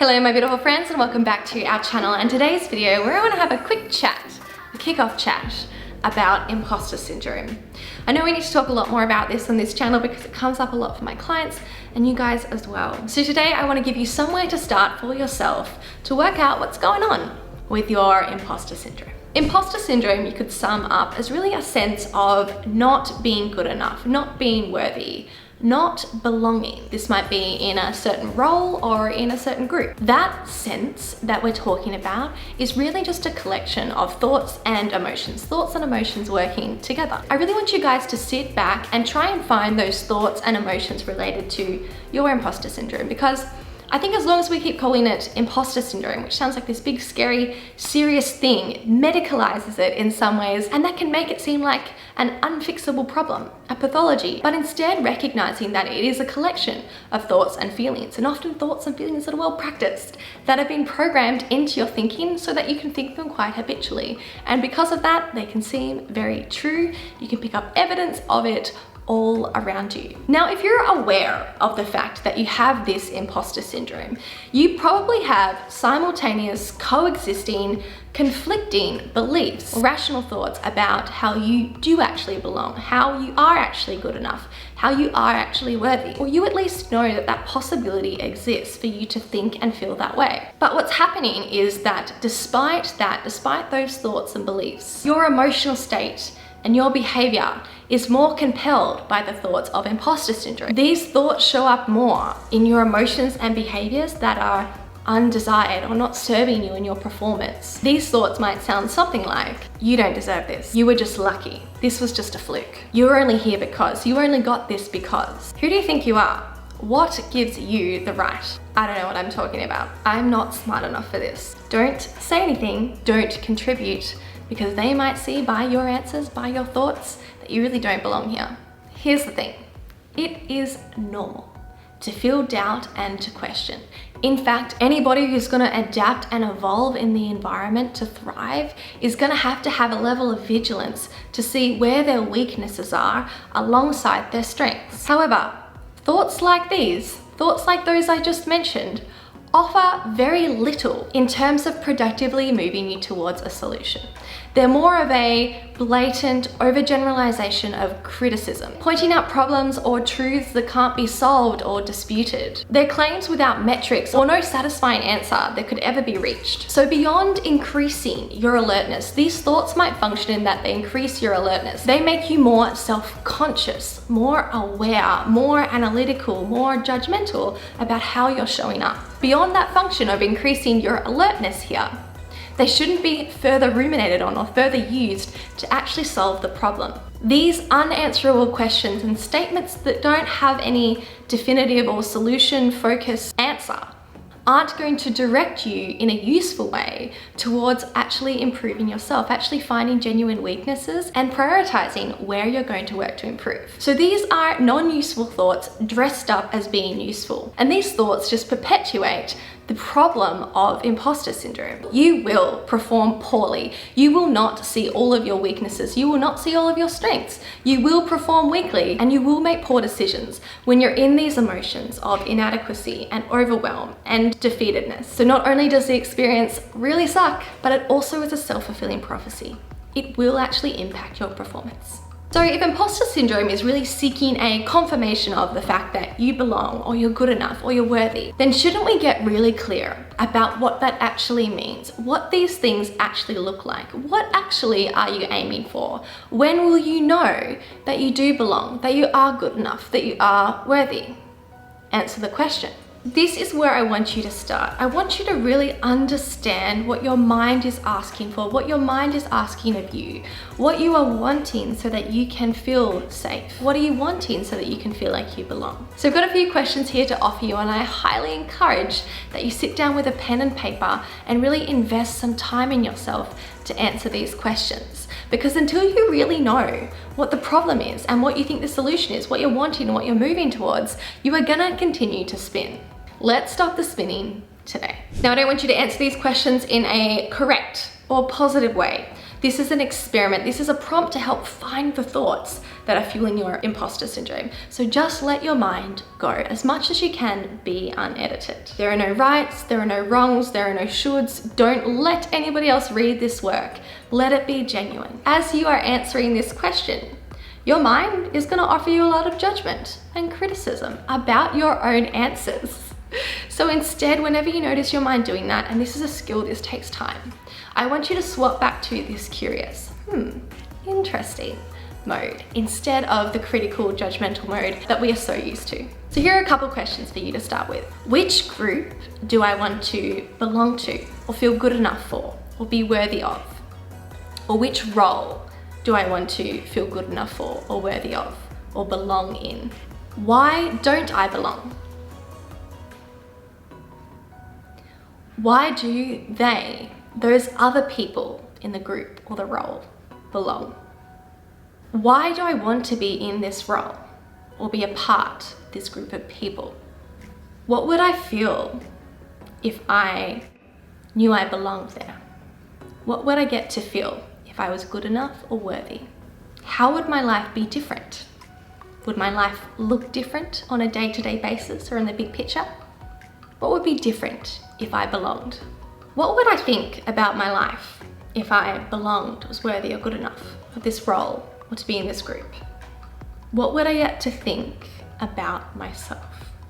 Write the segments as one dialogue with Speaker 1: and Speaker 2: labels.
Speaker 1: Hello my beautiful friends and welcome back to our channel, and today's video we're going to have a quick chat, a kick-off chat about imposter syndrome. I know we need to talk a lot more about this on this channel because it comes up a lot for my clients and you guys as well. So today I want to give you somewhere to start for yourself to work out what's going on with your imposter syndrome. Imposter syndrome you could sum up as really a sense of not being good enough, not being worthy, not belonging. This might be in a certain role or in a certain group. That sense that we're talking about is really just a collection of thoughts and emotions working together. I really want you guys to sit back and try and find those thoughts and emotions related to your imposter syndrome, because I think as long as we keep calling it imposter syndrome, which sounds like this big, scary, serious thing, medicalizes it in some ways, and that can make it seem like an unfixable problem, a pathology, but instead recognizing that it is a collection of thoughts and feelings, and often thoughts and feelings that are well practiced, that have been programmed into your thinking so that you can think them quite habitually. And because of that, they can seem very true. You can pick up evidence of it all around you. Now, if you're aware of the fact that you have this imposter syndrome, you probably have simultaneous, coexisting, conflicting beliefs, rational thoughts about how you do actually belong, how you are actually good enough, how you are actually worthy, or you at least know that that possibility exists for you to think and feel that way. But what's happening is that despite those thoughts and beliefs, your emotional state and your behavior is more compelled by the thoughts of imposter syndrome. These thoughts show up more in your emotions and behaviors that are undesired or not serving you in your performance. These thoughts might sound something like, you don't deserve this, you were just lucky, this was just a fluke, you're only here because, you only got this because. Who do you think you are? What gives you the right? I don't know what I'm talking about. I'm not smart enough for this. Don't say anything, don't contribute, because they might see by your answers, by your thoughts, that you really don't belong here. Here's the thing, it is normal to feel doubt and to question. In fact, anybody who's gonna adapt and evolve in the environment to thrive is gonna have to have a level of vigilance to see where their weaknesses are alongside their strengths. However, thoughts like these, thoughts like those I just mentioned, offer very little in terms of productively moving you towards a solution. They're more of a blatant overgeneralization of criticism, pointing out problems or truths that can't be solved or disputed. They're claims without metrics or no satisfying answer that could ever be reached. So beyond increasing your alertness, these thoughts might function in that they increase your alertness. They make you more self-conscious, more aware, more analytical, more judgmental about how you're showing up. Beyond that function of increasing your alertness here, they shouldn't be further ruminated on or further used to actually solve the problem. These unanswerable questions and statements that don't have any definitive or solution-focused answer aren't going to direct you in a useful way towards actually improving yourself, actually finding genuine weaknesses and prioritizing where you're going to work to improve. So these are non-useful thoughts dressed up as being useful. And these thoughts just perpetuate the problem of imposter syndrome. You will perform poorly. You will not see all of your weaknesses. You will not see all of your strengths. You will perform weakly and you will make poor decisions when you're in these emotions of inadequacy and overwhelm and defeatedness. So not only does the experience really suck, but it also is a self-fulfilling prophecy. It will actually impact your performance. So if imposter syndrome is really seeking a confirmation of the fact that you belong or you're good enough or you're worthy, then shouldn't we get really clear about what that actually means? What these things actually look like? What actually are you aiming for? When will you know that you do belong, that you are good enough, that you are worthy? Answer the question. This is where I want you to start. I want you to really understand what your mind is asking for, what your mind is asking of you, what you are wanting so that you can feel safe. What are you wanting so that you can feel like you belong? So I've got a few questions here to offer you, and I highly encourage that you sit down with a pen and paper and really invest some time in yourself to answer these questions. Because until you really know what the problem is and what you think the solution is, what you're wanting and what you're moving towards, you are gonna continue to spin. Let's stop the spinning today. Now, I don't want you to answer these questions in a correct or positive way. This is an experiment. This is a prompt to help find the thoughts that are fueling your imposter syndrome. So just let your mind go as much as you can, be unedited. There are no rights, there are no wrongs, there are no shoulds. Don't let anybody else read this work. Let it be genuine. As you are answering this question, your mind is going to offer you a lot of judgment and criticism about your own answers. So instead, whenever you notice your mind doing that, and this is a skill, this takes time, I want you to swap back to this curious, interesting mode instead of the critical, judgmental mode that we are so used to. So here are a couple questions for you to start with. Which group do I want to belong to, or feel good enough for, or be worthy of? Or which role do I want to feel good enough for, or worthy of, or belong in? Why don't I belong? Why do they, those other people in the group or the role, belong? Why do I want to be in this role or be a part of this group of people? What would I feel if I knew I belonged there? What would I get to feel if I was good enough or worthy? How would my life be different? Would my life look different on a day-to-day basis or in the big picture? What would be different if I belonged? What would I think about my life if I belonged, was worthy or good enough of this role or to be in this group? What would I get to think about myself?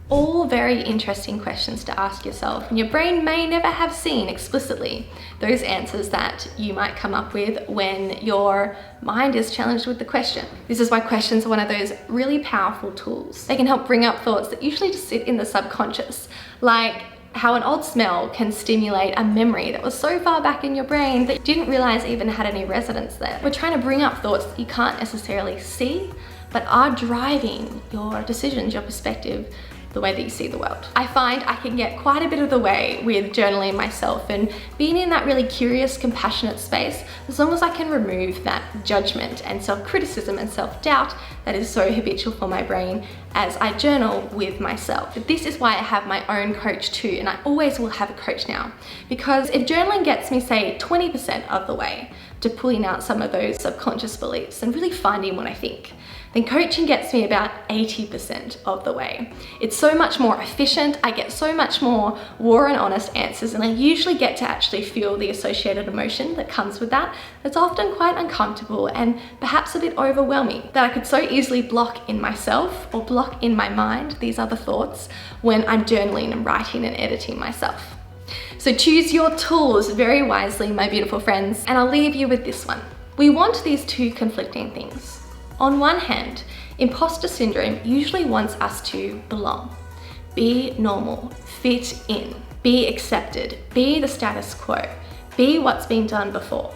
Speaker 1: All very interesting questions to ask yourself, and your brain may never have seen explicitly those answers that you might come up with when your mind is challenged with the question. This is why questions are one of those really powerful tools. They can help bring up thoughts that usually just sit in the subconscious, like how an old smell can stimulate a memory that was so far back in your brain that you didn't realize even had any resonance there. We're trying to bring up thoughts that you can't necessarily see, but are driving your decisions, your perspective, the way that you see the world. I find I can get quite a bit of the way with journaling myself and being in that really curious, compassionate space, as long as I can remove that judgment and self-criticism and self-doubt that is so habitual for my brain as I journal with myself. But this is why I have my own coach too, and I always will have a coach now, because if journaling gets me, say, 20% of the way to pulling out some of those subconscious beliefs and really finding what I think, then coaching gets me about 80% of the way. It's so much more efficient, I get so much more raw and honest answers, and I usually get to actually feel the associated emotion that comes with that. It's often quite uncomfortable and perhaps a bit overwhelming, that I could so easily block in myself or block in my mind these other thoughts when I'm journaling and writing and editing myself. So choose your tools very wisely, my beautiful friends, and I'll leave you with this one. We want these two conflicting things. On one hand, imposter syndrome usually wants us to belong, be normal, fit in, be accepted, be the status quo, be what's been done before.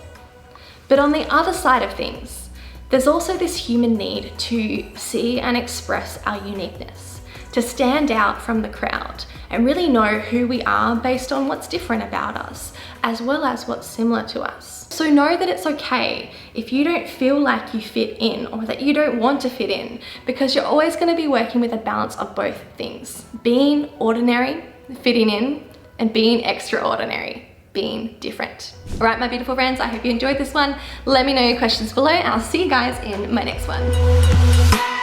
Speaker 1: But on the other side of things, there's also this human need to see and express our uniqueness, to stand out from the crowd and really know who we are based on what's different about us, as well as what's similar to us. So know that it's okay if you don't feel like you fit in or that you don't want to fit in, because you're always going to be working with a balance of both things. Being ordinary, fitting in, and being extraordinary, being different. All right, my beautiful friends, I hope you enjoyed this one. Let me know your questions below, and I'll see you guys in my next one.